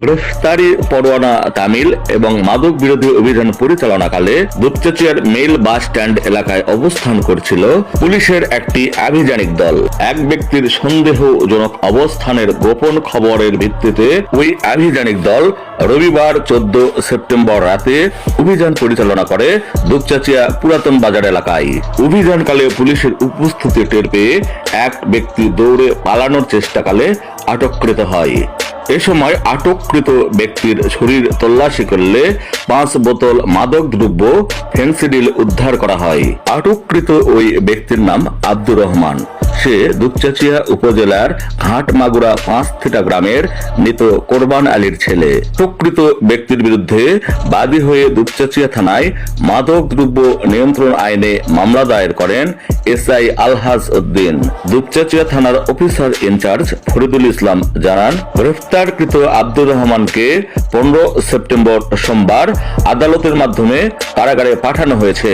গ্রেফতারি পরোয়ানা তামিল এবং মাদক বিরোধী অভিযান পরিচালনাকালে দুপচাঁচিয়ার মেল বাস স্ট্যান্ড এলাকায় অবস্থান করছিল পুলিশের একটি আভিযানিক দল। এক ব্যক্তির সন্দেহজনক অবস্থানের গোপন খবরের ভিত্তিতে ওই আভিযানিক দল রবিবার 14 সেপ্টেম্বর রাতে অভিযান পরিচালনা করে দুপচাঁচিয়া পুরাতন বাজার এলাকায়। অভিযানকালে পুলিশের উপস্থিতি টের পেয়ে এক ব্যক্তি দৌড়ে পালানোর চেষ্টাকালে আটককৃত হয়। এ সময় আটককৃত ব্যক্তির শরীর তল্লাশি করলে 5 বোতল মাদক দ্রব্য ফেন্সিডিল উদ্ধার করা হয়। আটককৃত ওই ব্যক্তির নাম আব্দুর রহমান। সে দুপচাঁচিয়া উপজেলার হাটমাগুরা 5 গ্রামের মৃত কোরবান আলীর ছেলে। আটককৃত ব্যক্তির বিরুদ্ধে বাদী হয়ে দুপচাঁচিয়া থানায় মাদক দ্রব্য নিয়ন্ত্রণ আইনে মামলা দায়ের করেন এসআই আলহাজ উদ্দিন। দুপচাঁচিয়া থানার অফিসার ইনচার্জ ফরিদুল ইসলাম জানান, গ্রেফতারকৃত আব্দুর রহমানকে 15 সেপ্টেম্বর সোমবার আদালতের মাধ্যমে কারাগারে পাঠানো হয়েছে।